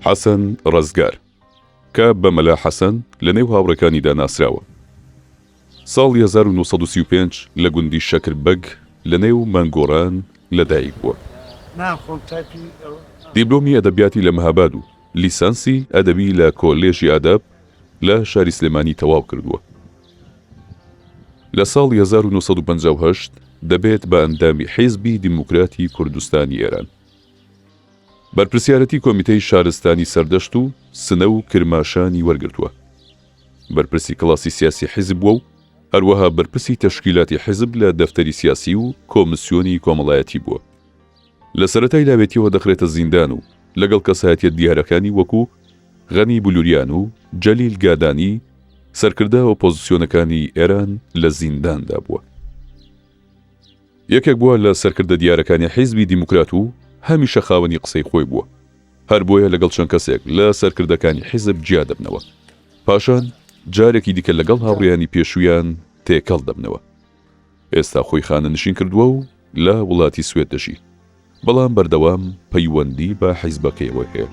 حەسەن ڕزگار کە بە مەلا حەسەن لە نێو هاوڕێکانیدا ناسراوە. ساڵی 1935 لە گوندی شەکربەگ لە نێو مەنگۆڕان لەدایک بووە. دیبلۆمی ئەدەبیاتی لە مەهاباد و لیسانسی ئەدەبی لە کۆلێژی ئادەب لە شاری سلێمانی تەواو کردووە. لە ساڵی 1958 دەبێت بە ئەندامی حیزبی دیموکراتی کوردستانی ئێران. بەرپرسیارەتی کۆمیتەی شارستانی سەردەشت و سنە و کرماشانی وەرگرتووە. بەرپرسی کڵاسی سیاسی حیزب بووە و هەروەها بەرپرسی تەشکیلاتی حیزب لە دەفتەری سیاسی و کۆمسیۆنی کۆمەڵایەتی بووە. لە سەرەتای لاوێتیەوە دەخرێتە زیندان و لەگەڵ کەسایەتیە دیارەکانی وەکو غەنی بولوریان و جەلیل گادانی سەرکردە ئۆپۆزیسیۆنەکانی ئێران لە زینداندا بووە. یەکێک بووە لە سەرکردە دیارەکانی حیزبی دیموکرات و هەمیشە خاوەنی قسەی خۆی بووە. هەر بۆیە لەگەڵ چەند کەسێک لە سەرکردەکانی حیزب جیا دەبنەوە. پاشان جارێکی دیکە لەگەڵ هاوڕێیانی پێشویان تێکەڵ دەبنەوە. ئێستا خۆی خانە نشین کردووە و لە وڵاتی سوێد دەژی. بەڵام بەردەوام پەیوەندی بە حیزبەکەیەوە هەیە.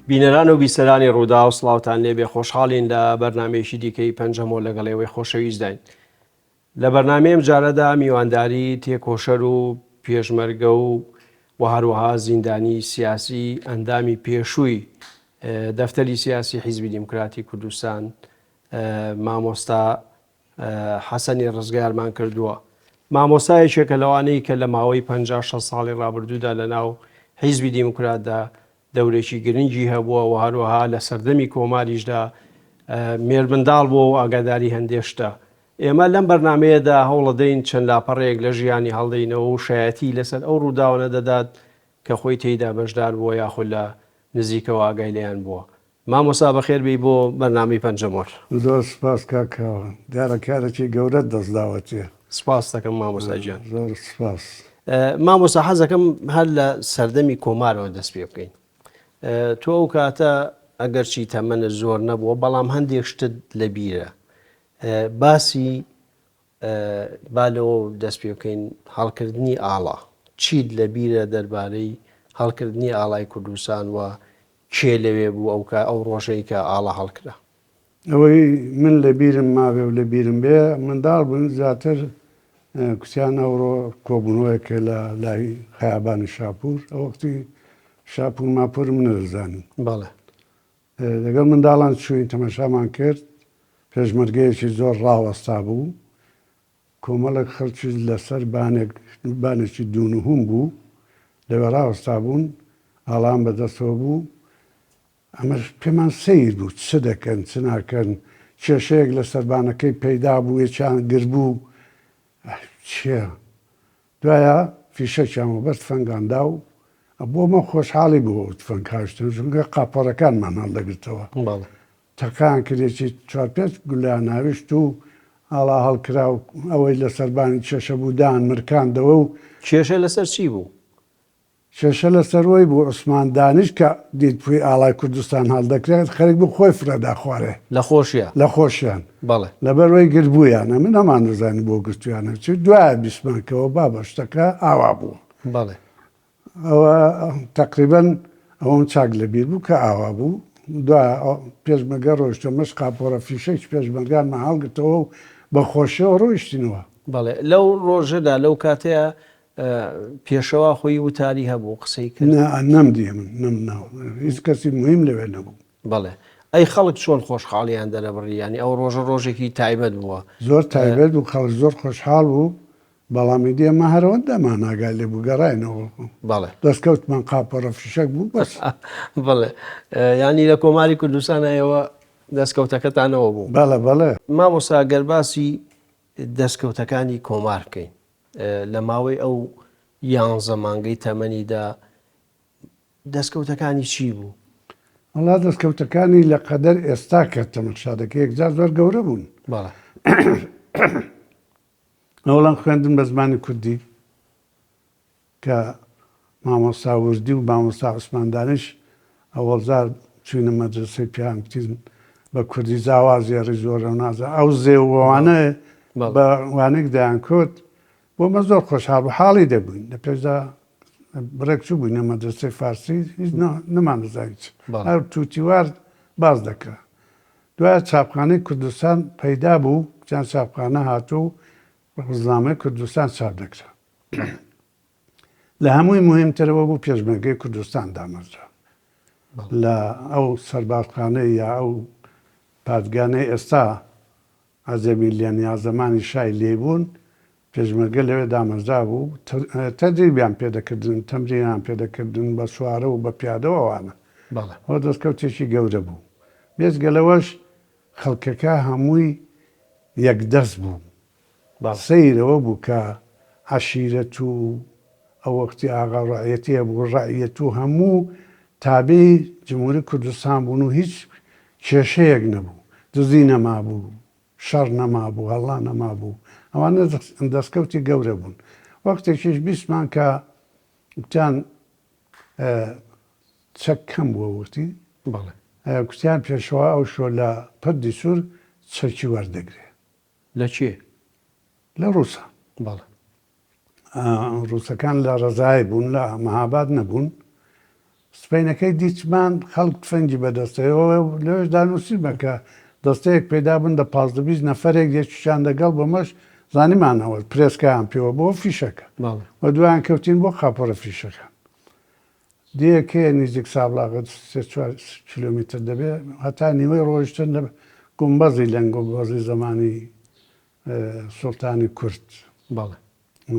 بینەران و بیسەرانی ڕوودا و سڵاوتان لێبێ، خۆشحاڵین لە بەرنامەیەکی دیکەی پەنجەمۆ لەگەڵێوەی خۆشەویستداین. لە بەرنامەیەم جارەدا میوانداری تێکۆشەر و پێشمەرگە و هەروەها زیندانی سیاسی ئەندامی پێشووی دەفتەری سیاسی حیزبی دیموکراتی کوردستان مامۆستا حەسەنی ڕزگارمان کردووە. مامۆستایەکێکە لەوانەی کە لە ماوەی 56 ساڵی ڕابردوودا لە ناو حیزبی دیموکراتدا دەورێکی گرنگی هەبووە و هەروەها لە سەردەمی کۆماریشدا مێرمنداڵ بووە و ئاگاداری هەندێشتە. ئێمە لەم بەرنمەیەدا هەوڵەدەین چەند لاپەڕەیەک لە ژیانی هەڵدەینەوە و شایەتی لەسەر ئەو ڕووداوانە دەدات کە خۆی تێیدا بەشدار بووە یاخود لە نزیکەوە ئاگای لێیان بووە. مامۆستا بەخێر بی بۆ بەرنامەی پەنجەمۆر. زۆر سپاس کاکەوە، دیارە کارێکی گەورەت دەستداوەتێ. سپاس دەکەم مامۆستا گیان. زۆر سپاس. مامۆستا حەزەکەم هەر لە سەردەمی کۆمارەوە دەست پێ بکەین. تۆ ئەو کاتە ئەگەرچی تەمەنە زۆر نەبووە بەڵام هەندێک شتت لە بیرە. باسی با لەوە دەست پێ بکەین هەڵکردنی ئاڵا. چیت لە بیرە دەربارەی هەڵکردنی ئاڵای کوردستان و کێ لەوێ بوو ئەو ڕۆژەی کە ئاڵا هەڵکرا؟ ئەوەی من لە بیرم ماوێ و لە بیرم بێ منداڵ بوون زیاتر کوتیان ئەوڕۆ کۆبوونەوەیەکە لە لای خەیابانی شاپور، ئەوەکتی شاپور ماپور من نەدەزانم. بەڵێ لەگەڵ منداڵان چوین تەماشامان کرد، پێشمەرگەیەکی زۆر ڕاوەستا بوو، کۆمەڵێک خەڵکی لەسەر بانێکی دوونهم بوو، لەوێ ڕاوەستا بوون، ئاڵان بەدەستەوە بوو. ئەمەش پێمان سیر بوو چ دەکەن چ ناکەن، کێشەیەک لە سەربانەکەی پەیدا بوو، یەکیان گربوو چییە؟ دوایە فیشەکیان وەبەر تفەنگاندا و بۆمە خۆشحاڵی بوو تفەنگهاشتن چونکە قاپۆڕەکانمان هەڵدەگرتەوە. تەقان کردێکی 4-5 گولیان ناویشت و ئاڵا هەڵکرا و ئەوەی لە سەربانی کێشە بوو دان مرکاندەوە و کێشە لەسەر چی بوو؟ کێشە لەسەرەوەی بوو عوسمان دانیش کە دیت پوی ئاڵای کوردستان هەڵدەکرێت خەریک بوو خۆی فرەدا خوارێ لە خۆشیان بەڵێ لەبەرەوەی گربوویانە من هەمان دەزانی بۆ گرتویانە چ دوایە بیسمانکەوە با بەشتەکە ئاوا بوو. بەڵێ ئەوە تقریبەن ئەوم چاک لەبیر بوو کە ئاوا بوو. دوای پێشمەرگە ڕۆیشتە مەش قاپۆرە فیشەی پێشمەرگانمان هەڵگرتەوە و بە خۆشیەوە ڕۆیشتینەوە. بەڵێ لەو ڕۆژەدا لەو کاتەیە پێشەوە خۆی وتاری هەبوو قسەی کرد؟ نەمدیێ من نەمناوە هیچ کەسی مهم لەوێ نەبوو. بەڵێ ئەی خەڵک چۆن خۆشحاڵیان دەرەبڕیانی ئەو ڕۆژە ڕۆژێکی تایبەت بووە؟ زۆر تایبەت بوو، خەڵک زۆر خۆشحاڵ بوو، بەڵامی دیێمە هەرەوەندەمان ناگای لێ بوو گەڕاینەوە. بەڵێ دەستکەوتمان قاپۆرە فیشەک بوو بەس. بڵێ ینی لە کۆماری کوردستانەوە دەستکەوتەکەتانەوە بوو. بەڵێ مامۆستا گەرباسی دەستکەوتەکانی کۆمار بکەین لە ماوەی ئەو 11 مانگەی تەمەنیدا دەستکەوتەکانی چی بوو؟ وەڵا دەستکەوتەکانی لە قەدەر ئێستا کە تەمەشادەکە یەکجار زۆر گەورە بوون. بەڵێ ئەوڵان خوێندن بە زمانی کوردی کە مامۆستا وردی و مامۆستا عوسمان دانیش ئەوەڵزار چوینە مەدرسەی پیانکتیزم بە کوردی زاوازێڕی زۆرە و نازە ئەو زێوانە بە وانێک دایان کۆت بۆمە زۆر خۆشحاڵ بوو، حاڵی دەبووین لە پێشدا بڕێکچوو بووینە مەدرسەی فارسی هیچ نەمانزانیت بەڵێ. هەر تووتیوار باز دەکرا دوایە چاپخانەی کوردستان پەیدا بوو جان چاپخانە هاتوو ڕۆژنامەی کوردستان چاپ دەکرا لە هەمووی مهمترەوە بوو پێشمەرگەی کوردستان دامەزرا لە ئەو سەربازخانەی یا ئەو پادگانەی ئێستا عەزەمیلیان زەمانی شای لێبوون پێشمەرگە لەوێ دامەزرا بوو تەدریبیان پێدەکردن تەمرینیان پێدەکردن بە سوارە و بە پیادەوەوانە بەڵێ. ئەوە دەستکەوتێکی گەورە بوو بێزگەلەوەش خەڵکەکە هەمووی یەکدەست بوو بەڵێ. سەیرەوە بوو کە عەشیرەت و ئەو وەختی ئاغا ڕەعیەتیە بوو ڕەعیەت و هەموو تابعی جمهوری کوردستان بوون و هیچ کێشەیەک نەبوو دزی نەمابوو شەڕ نەمابوو هەڵا نەمابوو ئەوانە دەستکەوتی گەورە بوون وەختێکیش بیستمان کە وتیان چەک کەم بووە وتی بەڵێ. کوتیان پێشەوە ئەو شۆ لە پەردی سوور چەکی وەردەگرێ لە چێ؟ لە ڕووسا بەڵێ. ڕووسەکان لە ڕزای بوون لە مەهاباد نەبوون سپینەکەی دیچمان خەڵک فەنجی بەدەستەوە لەوێشدا نووسیمە کە دەستەیەک پێدا بن دە 15 نەفرێک یەکیشان دەگەڵ بەمەش زانیمانەوە پرێسکیان پێوە بۆ فیشەکە بەڵێ. و دوایان کەوتین بۆ خاپۆرە فیشەکان دیەکەیە نزیک سابلاغت 3 کیلۆمتر دەبێت هەتا نیوەی ڕۆژتن لە گومبەزی لەنگۆبەزی زمانی سوڵتانی کورد بەڵێ.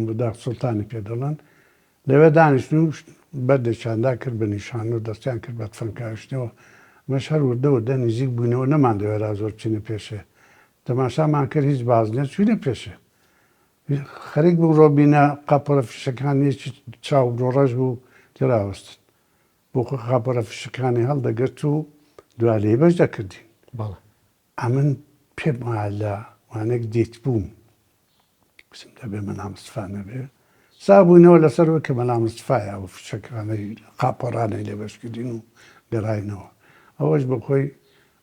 بداخ سوڵتانی پێ دەڵێن لەوێ دانیشتن و بەردەچاندا کرد بە نیشان و دەستیان کرد بە فەنکاشتنەوە مەش هەر وردە نزیک بوونەوە نەمان دەوێرا زۆر چینە پێشێ تەماشامان کرد هیچ بازنێ چوینە پێشێ خەریک بوو ڕۆبینە قاپۆرە فیشەکان یەکی چاو ڕۆڕەش بوو تێراوەستن بۆ قاپۆرە فیشەکانی هەڵدەگرت و دوالێ بەش دەکردین بەڵێ. ئەمن پێم وایە لە وانێک دیت بووم بسم دەبێ مەلامستفانە بێ سابووینەوە لەسەرەوە کە مەلامستفایە و فشەکانەی قاپۆڕانەی لێ بەشکردین و گەڕاینەوە ئەوەش بە خۆی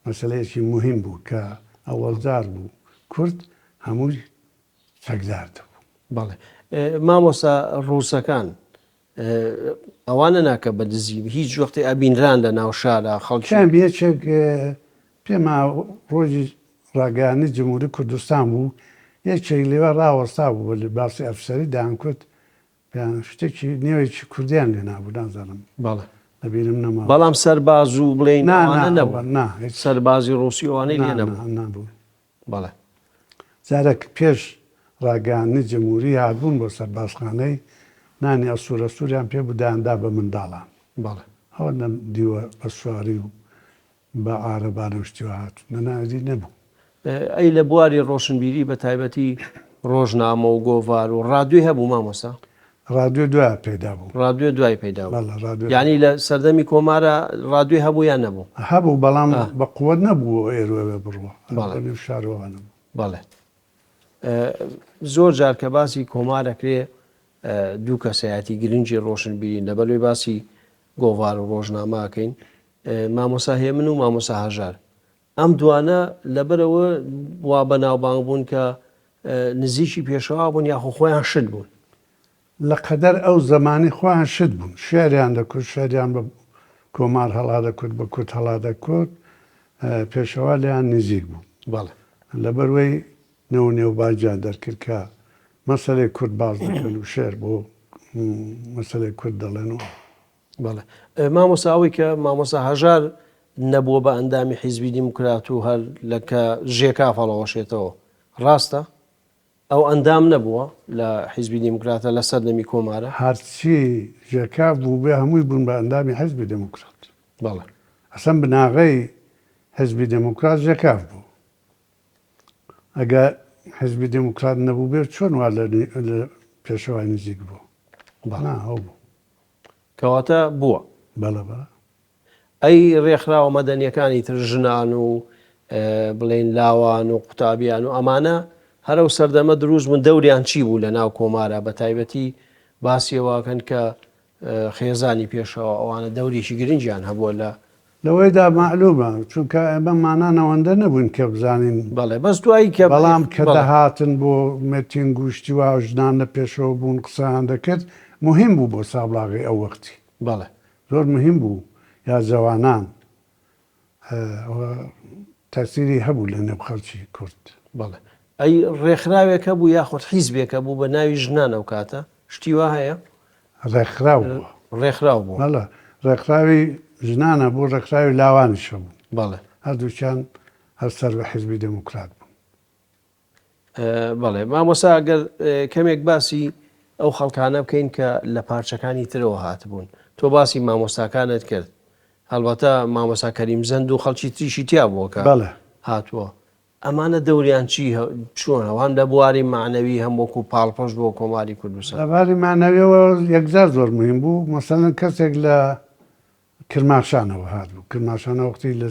مەسەلەیەکی مهم بوو کە ئەوەڵدار بوو کورد هەمووی چەکدار دەبوو. بەڵێ. مامۆستا ڕووسەکان ئەوانە ناکە بە دزی هیچ وەختی ئەبینران لە ناو شارە خەڵکیان بێچێک پێما ڕۆژی ڕاگەیانی جمهوری کوردستان بوو یەکێک لێوە ڕاوەستا بوو لە باسی ئەفسەری دایانکوت شتێکی نێوێکی کوردیان لێ نابوو نازانم بەڵێ. لەبیرم نەما بەڵام سەرباز و بڵێن نەبوو سەربازی ڕووسیەوانەی لێ نابوو. بەڵێ. جارێک پێش ڕاگەیانی جمهوری هاتبوون بۆ سەربازخانەی نانی ئەسوورە سووریان پێ بودایاندا بە منداڵان بەڵێ. ئەوە دیوە بە سواری و بە ئارەبانە شتیوە هاتوو نەناوی نەبوو. ئەی لە بواری ڕۆشنبیری بە تایبەتی ڕۆژنامە و گۆڤار و ڕادیۆی هەبوو مامۆستا ڕادیۆ دوای پەیدا بوو ڕادیۆ دوای پەیدا بوو بەڵێ ڕادیۆ یعنی لە سەردەمی کۆمارە ڕادیۆی هەبوو یان نەبوو هەبوو بەڵام بە قووەت نەبوو ئێروێ بڕوە بەڵێ. شارەوە نەبوو. بەڵێ. زۆر جار کە باسی کۆمارەکرێ دوو کەسایەتی گرنگی ڕۆشنبیری لەبەرەوەی باسی گۆڤار و ڕۆژنامەکەین مامۆستا هێمن و مامۆستا هەژار ئەم دوانە لەبەرەوە وا بەناوبانگ بوون کە نزیکی پێشەوا بوون یاخۆ خۆیان شت بوون لە قەدەر ئەو زمانی خۆیان شت بوون شێریان دەکوت شێریان بە کۆمار هەڵا دەکوت بە کورد هەڵا دەکوت پێشەوا لیان نزیک بوو. بەڵێ. لەبەروەی نەوە نێوبانجیان دەرکرد کە مەسەلەی کورد باز دەکەن و شێر بۆ مەسەلەی کورد دەڵێنەوە. بەڵێ. مامۆساوی کە مامۆستا هەژار نەبووە بە ئەندامی حیزبی دیموکرات و هەر لەکە ژێکا فەڵەوەشێتەوە ڕاستە ئەو ئەندام نەبووە لە حیزبی دیموکراتە لە سەردەمی کۆمارە هەرچی ژێکا بوو بێ هەمووی بوون بە ئەندامی حیزبی دموکرات. بەڵێ. ئەسەن بناغەی حیزبی دموکرات ژێکاف بوو ئەگە حیزبی دموکرات نەبوو بێت چۆن وا لە پێشەوای نزیک بوو هەو بوو کەواتە بووە. بەڵە بە ئەی ڕێکخراوە مەدەنیەکانی تر ژنان و بڵێن لاوان و قوتابیان و ئەمانە هەرە و سەردەمە دروست بوون دەوریان چی بوو لە ناو کۆمارە بە تایبەتی باسیەوەکەن کە خێزانی پێشەوە ئەوانە دەوریشی گرنگیان هەبووە لەوەیدا معلومە چونکە ئەمە مانانەوەندە نەبوون کە بزانین بەڵێ بەس دوایی کە بەڵام کە دەهاتن بۆ مەتین گوشتی و ژنان لە پێشەوە بوون قسەیان دەکرد مهم بوو بۆ سابلاغی ئەو وەختی بەڵێ زۆر مهم بوو یا جوانان تەسیری هەبوو لە نێو خەڵکی کورد بەڵێ ئەی ڕێکخراوێکە بوو یاخود حیزبێکە بوو بە ناوی ژنانە و کاتە شتی وا هەیە ڕێکخراو بووە ڕێکخراو بوو بەڵێ ڕێکخراوی ژنانە بوو ڕێکخراوی لاوانیشە بوو بەڵێ هەردووچیان هەر سەر بە حیزبی دموکرات بوو بەڵێ مامۆستا ئەگەر کەمێک باسی ئەو خەڵکانە بکەین کە لە پارچەکانی ترەوە هاتبوون تۆ باسی مامۆستاکانت کرد هەڵبەتە مامۆستا کەریم زەند و خەڵکی تریشی تیا بووە کە بەڵێ هاتووە ئەمانە دەوریان چی چۆن ئەوان لە بواری معنەوی هەم وەکو پاڵپەش بۆ کۆماری کوردستان لەباری مانەویەوە یەکجار زۆر مهم بوو مەسەڵەن کەسێک لە کرماشانەوە هاتبوو کرماشانە وەختی لە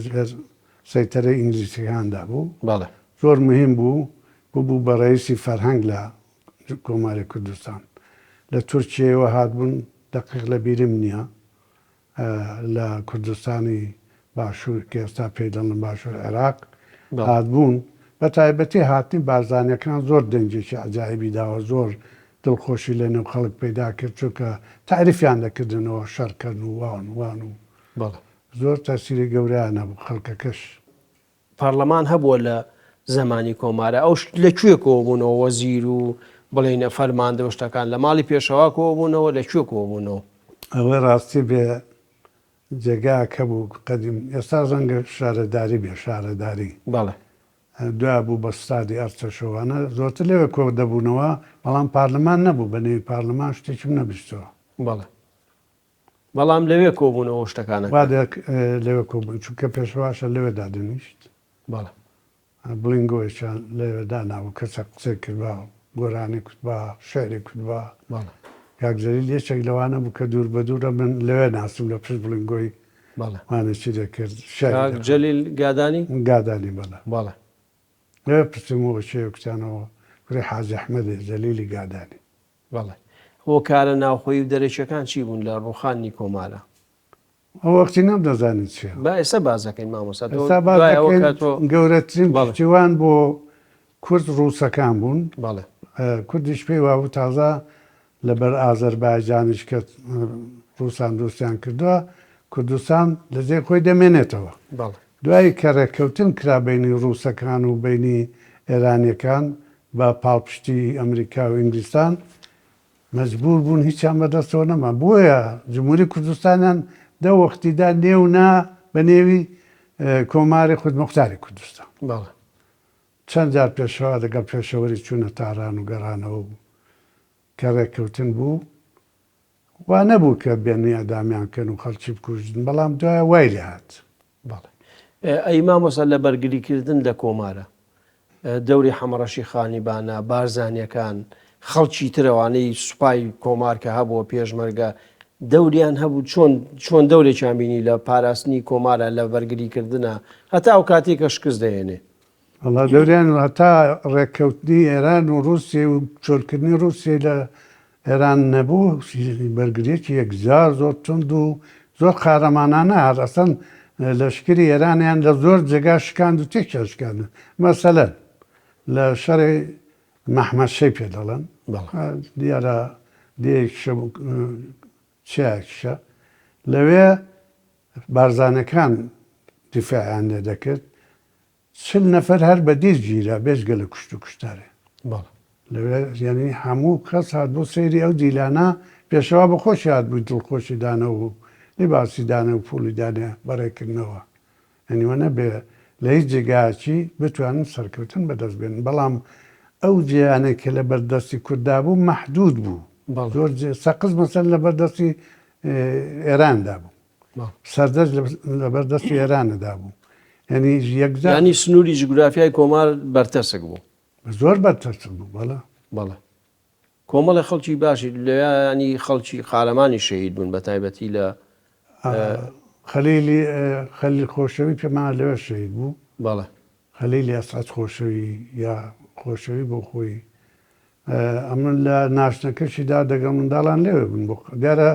سەیتەرەی ئینگلیسییاندا بوو بەڵێ زۆر مهم بوو بوو بە ڕئیسی فەرهەنگ لە کۆماری کوردستان لە تورکیەوە هاتبوون دقیق لە بیرم نییە لە کوردستانی باشوور کە ئێستا پێی دەڵن باشوور عێراق هاتبوون بە تایبەتی هاتنی بارزانیەکان زۆر دەنجێکی عجایبی داوە زۆر دڵخۆشی لە نێو خەڵک پەیدا کرد چونکە تعریفیان دەکردنەوە شەڕکردن و وان و بەڵێ زۆر تەسیری گەوریانە بوو خەڵکەکەش پارلەمان هەبووە لە زمانی کۆمارە ئەو لەکوێ کۆبوونەوە وەزیر و بڵێنە فەرماندە شتەکان لە ماڵی پێشەوا کۆبوونەوە لەکوێ کۆبوونەوە ئەوەی ڕاستی بێ جێگاکە بوو قەدیم ئێستا زەنگە شارەداری بێ شارەداری بەڵێ دوای بوو بە ستادی ئەرچەشەوانە زۆرتر لێوە کۆ دەبوونەوە بەڵام پارلەمان نەبوو بە نێوی پارلەمان شتێکم نەبیستەوە بەڵێ بەڵام لەوێ کۆبوونەوە شتەکانە وا لێوە کۆبوون چونکە پێشواشە لەوێ دادنیشت بەڵێ بڵنگۆیشان لەوێ داناوە کەسە قسەی کردبا گۆرانی کوتبا شعری کوتبا بەڵێ کاکجەلیل یەکێک لەوانە بوو کە دوور بە دوورە من لەوێ ناسم لە پشت بڵنگۆی بەڵێ وانەچی دەکرد جەلیل گادانی گادانی بەڵە بەڵێ لەوێ پرسیمەوە شێ کوتیانەوە کوڕی حاجی ئەحمەدی جەلیلی گادانی بەڵێ ئەوە کارە ناوخۆی و دەرەچەکان چی بوون لە ڕوخانی کۆمارە ئەو وەختی نەمدەزانیت چیە با ئێستا بازەکەین مامۆستا گەورەترین پشتیوان بۆ کورد ڕووسەکان بوون بەڵێ کوردیش پێی وابوو تازە لەبەر ئازەربایجانیش کە ڕووسان دۆستیان کردووە کوردستان لەجێ خۆی دەمێنێتەوە بەڵێ دوای کە ڕێککەوتن کرا بینی ڕووسەکان و بینی ئێرانیەکان بە پاڵپشتی ئەمریکا و ئینگلیستان مەجبور بوون هیچیان بەدەستەوە نەما بۆیە جمهوری کوردستانیان دە وەختیدا نێونا بە نێوی کۆماری خودمختاری کوردستان بەڵێ چەند جار پێشەوە لەگەڵ پێشەوەری چوونە تاران و گەڕانەوە بوو کە ڕێککەوتن بوو وا نەبوو کە بێنی ئەدامیانکەن و خەڵکی بکوژن بەڵام دوایە وای لێ هات بەڵێ ئەی مامۆستا لە بەرگریکردن لە کۆمارە دەوری حەمەڕەشی خانیبانە بارزانیەکان خەڵکی ترەوانەی سوپای کۆمار کە هەبووە پێشمەرگە دەوریان هەبوو چۆن دەورێکیان بینی لە پاراستنی کۆمارە لە بەرگریکردنە هەتا ئەو کاتێکە شکست دەێنێ وڵا دەوریان هەتا ڕێککەوتنی ئێران و رووسیا و چۆلکردنی رووسیا لە ئێران نەبوو بەرگریەکی یەکجار زۆر تند و زۆر قارەمانانە هەڕەسەن لەشکری ئێرانیان لە زۆر جێگا شکاند و تێکیان شکاندن مەسەلەن لە شەڕی مەحمەد پێ دەڵێن دیارە چیاکیشە لەوێ بارزانەکان دیفاعیان لێ دەکرد 40 نەفەر هەر بە دیر گیرە بێژگە لە کوشت و کوشتارێ لەوێ یعنی هەموو کەس هات بۆ سەیری ئەو دیلانە پێشەوا بە خۆشی هات بووی دڵخۆشی دانە و لیباسی دانە و پوڵی دانێ بەڕێکردنەوە ئەنیوە نەبێ لە هیچ جێگایکی بتوانن سەرکەوتن بەدەست بێن بەڵام ئەو جیانێک کە لە بەردەستی کووردا بوو مەحدود بوو زۆر سەقز مەسەل لە بەردەستی ئێراندا بوو سەردەست لە بەردەستی ئێرانەدا بوو ینی یەکزانی سنووری جگرافیای کۆمار بەرتەسک بوو زۆر بەرتەسک بوو بەڵێ کۆمەڵی خەڵکی باشی لەیانی خەڵکی قارەمانی شەهید بوون بە تایبەتی لە خەلیل خۆشەوی پێمان لەوێ شەهید بوو بەڵێ خەلیلی ئەسعەد خۆشەوی یا خۆشەوی بۆ خۆی ئەمن لە ناشنەکەشیدا دەگەڵ منداڵان لێوێ بوون بۆ دیارە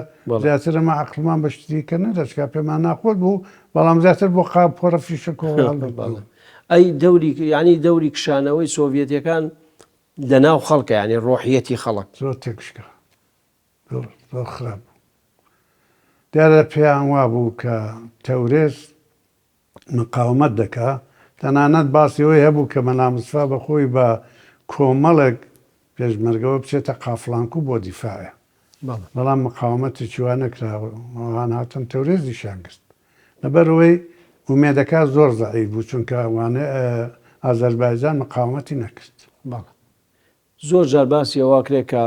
زیاتر ئەمە عەقڵمان بە شتی کە نەدەچکا پێمان ناخۆت بوو بەڵام زیاتر بۆ پۆرە فیشەکۆ ئەی دەوری ینی دەوری کشانەوەی سۆڤێتیەکان لەناو خەڵکە ینی ڕۆحیەتی خەڵک زۆر تێکشکە زۆر خراپ بوو. دیارە پێیان وا بوو کە تەورێز مقاومەت دەکا، تەنانەت باسیەوەی هەبوو کە مەلا موسفا بەخۆی بە کۆمەڵێک پێشمەرگەوە بچێتە قافڵانکو بۆ دیفاعە، بەڵام مقاومەتێکی وا نەکراوە، ئەوان هاتن تەورێزیشیان کرد. لەبەرەوەی ئومێدەکە زۆر زەعیف بوو، چونکە ئەوانە ئازەربایجان مقاومەتی نەکرد. زۆر جار باسی ئەوە کرێت کە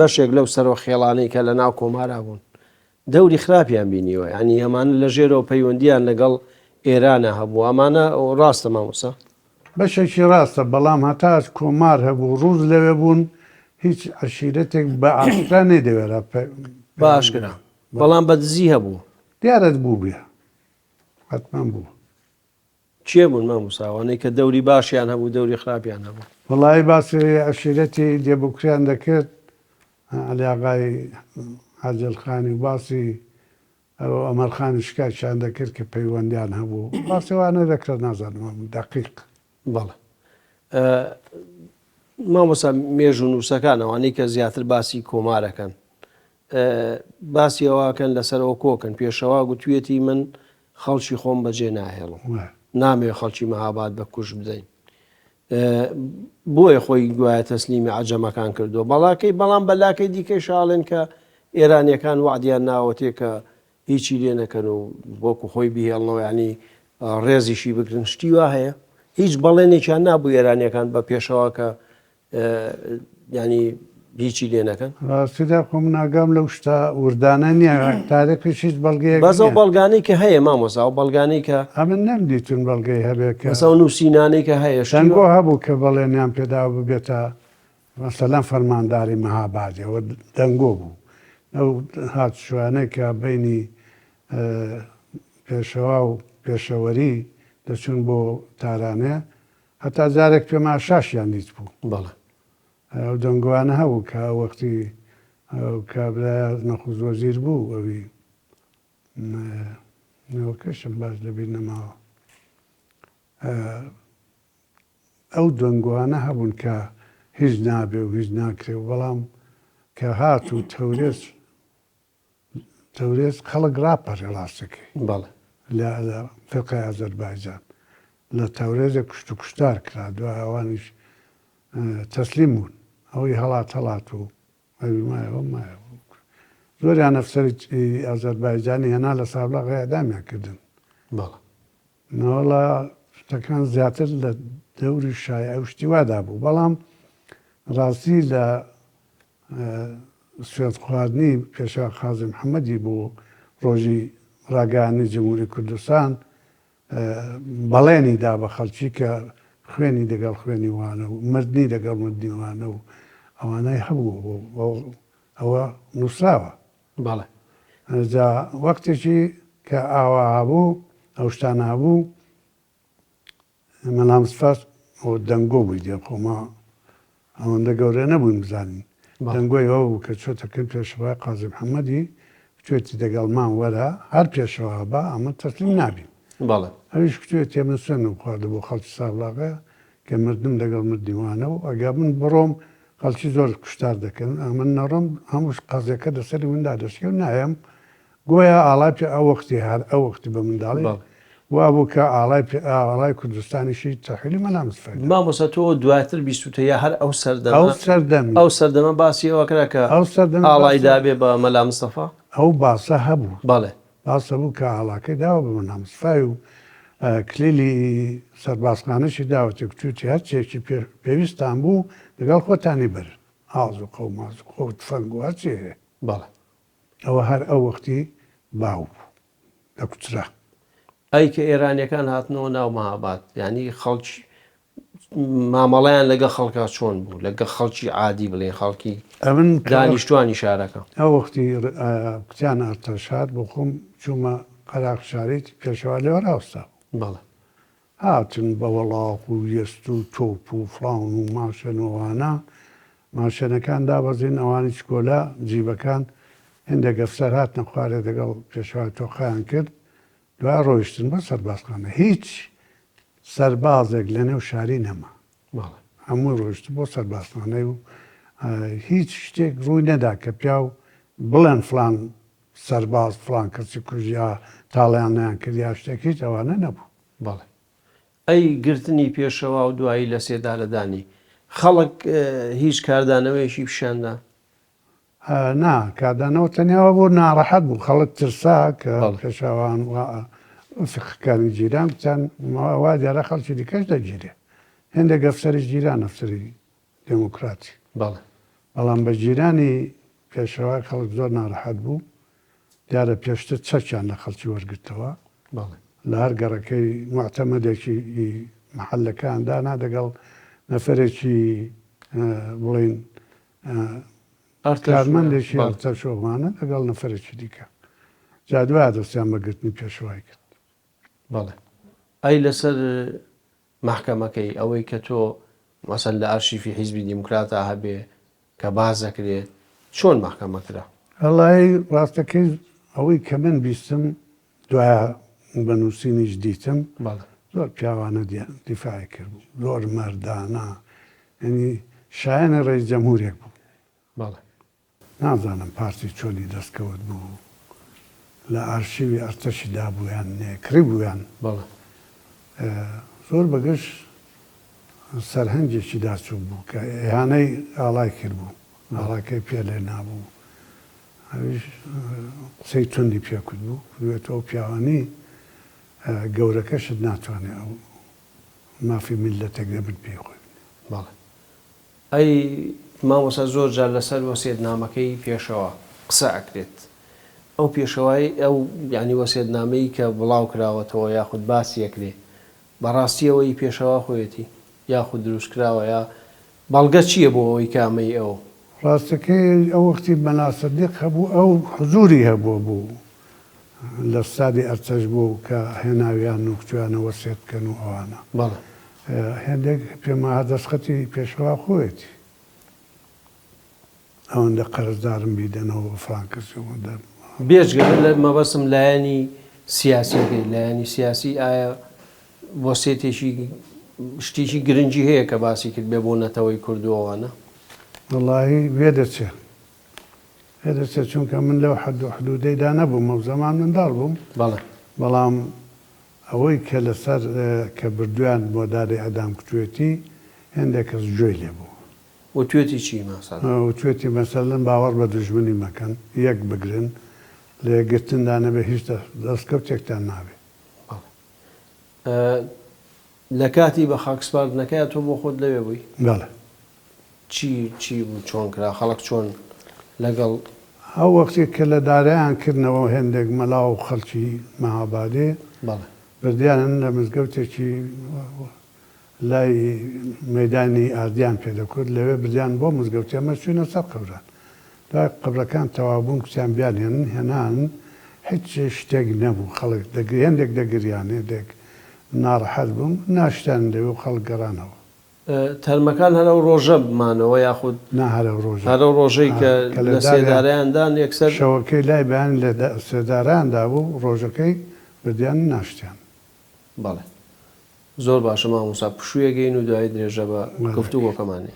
بەشێک لەو سەرۆ خێڵانەی کە لە ناو کۆمارا بوون دەوری خراپیان بینیوە، ینی ئەمانە لە ژێرەوە پەیوەندیان لەگەڵ ئێرانە هەبوو، ئەمانە ڕاستە مامۆستا؟ بەشێکی ڕاستە، بەڵام هەتاش کۆمار هەبوو ڕووز لەوێ بوون، هیچ عەشیرەتێک بە ئاشکرا نەیدەوێرا باشکرا، بەڵام بەدزی هەبوو. دیارەت بوو بێ حتمما بوو. چێ بوون مامۆستاوانەی کە دەوری باشیان هەبوو دەوری خراپیان هەبوو؟ وەڵای باسی عەشیرەتی دێبوکریان دەکرد عەلی ئاغای حاجەلخانی و باسی ئەمەرخانی شکایشیان دەکرد کە پەیوەندیان هەبوو، باسیوانە دەکرد نازانم دەقیق. بەڵێ مامۆستا مێژ و نووسەکان ئەوانەی کە زیاتر باسی کۆمارەکەن باسی ئەوواکەن لەسەرەوە کۆکەن، پێشەوا گوتوێتی من خەڵکی خۆم بەجێ ناهێڵم، نامێ خەڵکی مەهاباد بە کوش بدەین، بۆیە خۆی گوایە تەسلیمی عەجەمەکان کردو. بەڵام بەلاکەی دیکەی شاڵێن کە ئێرانیەکان وعدیان ناوەتێ کە هیچی لێ نەکەن و وەکو خۆی بهێڵنەوە، ینی ڕێزیشی بگرن. شتی وا هەیە هیچ بەڵێنێکیان نابوو ئێرانیەکان بە پێشەوە کە ینی هیچی لێ نەکەن؟ ڕاستیدا خۆم ناگەم لەو شتا وردانە نییە، تارێکیش هیچ بەڵگەیەک بەس ئەو بەڵگانەی کە هەیە مامۆستا، ئەو بەڵگانەی کە ئەمن نەمدیتون بەڵگەی هەبێت کە بەس ئەو نووسینانەی کە هەیە دەنگۆ هەبوو کە بەڵێنیان پێدا ببێتە مەسەلەن فەرمانداری مەهابادیەوە دەنگۆ بوو. ئەو هات شوانەی کە بینی پێشەوا و پێشەوەری دەچون بۆ تارانەیە، هەتا جارێک پێما شاشیان دیت بوو. بەڵێ ئەو دەنگوانە هەبوو کە وەختی کابرا نەخۆز وەزیر بوو، ئەوی نەوەکەشم باش دەبی نەماوە، ئەو دەنگوانە هەبوون کە هیچ نابێ و هیچ ناکرێ و بەڵام کە هات و تەورێز خەڵک ڕاپەڕێ ڕاستەکەی بەڵێ لە فقی ئازەربایجان لە تەورێزە کوشت و کوشتار کرا، دوای ئەوانیش تەسلیم بوون، ئەوەی هەڵات و ئەوی مایەوە زۆریان ئەفسەری ئازەربایجانی هێنا لە سابلاغی ئەدامیان کردن. نەوەڵا شتەکان زیاتر لە دەوری شایع و شتیوادا بوو، بەڵام ڕاستی لە سوێند خواردنی پێشوا قازی محەممەدی بۆ ڕۆژی ڕاگەیاندنی جمهوری کوردستان بەڵێنی دا بە خەڵکی کە خوێنی دەگەڵ خوێنی وانە و مردنی دەگەڵ مردنی وانە و ئەوانەی هەبوو، ئەوە نووسراوە. بەڵێ جا وەختێکی کە ئاوا هەبوو ئەو شتانە هەبوو، مەلا موسفا دەنگۆ بووی دێ خۆما ئەوەندە گەورە نەبووین بزانین. دەنگۆی ئەوە بوو کە چۆتەکرد پێشەوای قازی محەممەدی کوێتی دەگەڵمان وەرە هەر پێشەوە بە ئەمە تەسلیم نابین. ئەویش کوێت تێ من سوێنم خواردە بۆ خەڵکی سابلاغە کە مردم لەگەڵ مردیوانە و ئەگە من بڕۆم خەڵکی زۆر کوشتار دەکەن، ئەمە نەڕۆم هەمووش قازیەکە دەسەری مندا دەشکێ و نایم گۆیا ئاڵای ئەو وەختی هەر ئەو وەختی بە منداڵی وا بوو کە ئاڵای کوردستانیشی تەحویلی مەلا موسفا. مامۆستا تۆ دواتر بیستوتەیە هەر ئەو سەردەمە باسی ئەوە کرا کە ئاڵای دابێ بە مەلا موستەفا؟ ئەو باسە هەبوو، بەڵێ باسە بوو کە ئاڵاکەی داوە بە مەلا موسفای و کلیلی سەربازخانەشی داوەتی کوچوتی هەر چێکی پێویستان بوو لەگەڵ خۆتانی برن، ئاز و قەوماز و خۆ تفەنگ و هەرچی هەیە. بەڵێ ئەوە هەر ئەو وەختی باو بوو دەکوترا. ئەی کە ئێرانیەکان هاتنەوە ناو مەهاباد، ینی خەڵکی مامەڵەیان لەگە خەڵکا چۆن بوو، لەگە خەڵکی عادی بڵێن خەڵکی دانیشتوانی شارەکە؟ ئەو وەختی کتیان ئەرتەشات بۆ خۆم چوومە قەراق شاریت پێشەوا لێوە ڕاوستا بەڵێ هاتن بە وەڵاق و یەست و تۆپ و فڵاون و ماشەنەوانە ماشەنەکان دابەزین ئەوانی چکۆلا جیبەکان هێندێک ئەفسەر هاتنە خوارێ دەگەڵ پێشەوای تۆقەیان کرد، دوای ڕۆیشتن بە سەربازخانە، هیچ سەربازێک لە نێو شاری نەما، هەموو ڕۆیشت بۆ سەربازخانەی و هیچ شتێک ڕووی نەدا کە پیا و بڵێن فلان سەرباز فلان کەسی کوژیا تاڵیان نیان کردیا شتێکیت ئەوانە نەبوو. بەڵێ ئەی گرتنی پێشەوە و دوایی لە سێدارەدانی خەڵک هیچ کاردانەوەیشی پیشاندا نا کاردانەوە تەنیاوە بۆ ناڕەحەت بوو خەڵک ترسا کە پێشاوان فقەکانی جیران بچان وا دیارە خەڵکی دیکەش دەگیرێ هێندێک ئەفسەری جیران ئەفسەری دموکراتی بەڵێ بەڵام بە جیرانی پێشەوە خەڵک زۆر ناڕەحەت بوو دیارە پێشتر چەکیان لە خەڵکی وەرگرتەوە لە هەر گەڕەکەی معتەمەدێکی محەلەکان دانا دەگەڵ نەفەرێکی بڵین کارمەندێکی ئەرتەشۆمانە لەگەڵ نەفەرێکی دیکە جا دوای دەستیان بەگرتنی پێشەوای کرد. بەڵێ ئەی لەسەر محکەمەکەی ئەوەی کە تۆ مەسەن لە ئارشیفی حیزبی دیموکراتە هەبێ کە باز دەکرێت چۆن محکەمەکرا؟ هەڵی ڕاستەکەی ئەوەی کە من بیستم دوایە بەنووسینیش دیتم زۆر پیاوانە دیفاعی کرد بوو زۆر مەردانە ینی شایەنە ڕێیس جەمهوریەک بوو نازانم پارتی چۆنی دەستکەوت بوو لە ئارشیوی ئەرتەشی دابوویان نێکری بوویان زۆر بەگەشت سەرهەنگێکی داچوو بوو کە ئێهانەی ئاڵای کرد بوو ئاڵاکەی پێ لێ نابوو ئەویش قسەی توندی پێکرد بوو دوێتەوە پیاوانی گەورەکەشت ناتوانێت ئەو مافی میلەتێک دەبن پێی خۆی بەڵێ ئەی مامۆستا زۆر جار لەسەر وەسیەتنامەکەی پێشەوە قسە ئەکرێت ئەو پێشەوەی ئەو یعنی وەسیەتنامەی کە بڵاو کراوەتەوە یاخود باسی ئەکرێ بەڕاستیەوەی پێشەوە خۆیەتی یاخود دروست کراوە یا بەڵگە چییە بۆ ئەوەی کامەی ئەو ڕاستەکەی ئەو وەختی بەناسەدیق هەبوو ئەو حزوری هەبوو بوو لە سادی ئەرچەش بوو کە هێناویان و کتویانە وەسێت بکەن و ئەوانە هێندێک پێما دەستخەتی پێشەوا خۆیەتی ئەوەندە قەرزدارم بیدەنەوە فڕانکەسەوە بێژگەر لە مەبەستم لایەنی سیاسیەکەی لایەنی سیاسی ئایا وەسێتێکی شتێکی گرنگی هەیە کە باسی کرد بێ بۆ نەتەوەی کردووەوانە وەڵاهی وێ دەچێت هێدەچێت چونکە من لەو حەد و حدودەیدا نەبووم ئەو زەمان منداڵ بووم بەڵام ئەوەی کە لەسەر کە بردویان بۆ دادی ئەدام کتوێتی هێندێک کەس گوێی لێ بوو وتوێتی چی ماسەڵەن وتوێتی مەسەلەن باوەڕ بە دژمنی مەکەن یەک بگرن لە یەکگرتندا نەبێ هیچ دەستکەوتێکتان نابێت لە کاتی بە خاکسپاردنەکەی تۆ بۆ خۆت لەوێ بووی بەڵێ چی بوو چۆن کرا خەڵک چۆن لەگەڵ ئەو وەختی کە لە دارایان کردنەوە هێندێک مەلا و خەڵکی مەهابادێ بردیانن لە مزگەوتێکی لای مەدانی ئاردیان پێدەکرد لەوێ بردیان بۆ مزگەوتێمە چوونە سەر قەبران دوای قەبرەکان تەوابوون کچیان بیانێنن هێنان هیچ شتێک نەبوو خەڵک هێندێک دەگریان هێندێک ناڕەحەت بووم ناشتیان دەوێ و خەڵک گەڕانەوە تەرمەکان هەرە و ڕۆژە بمانەوە یاخود هەرە ڕۆژ هەرە ڕۆژەی کە لە سێدارەیاندان یەکسەر شەوەکەی لای بەیان لە سێداراندا بوو ڕۆژەکەی بردیان ناشتیان بەڵێ زۆر باشە مامۆستا پشوویەگەین و دوای درێژە بە گفتوگۆکەمانی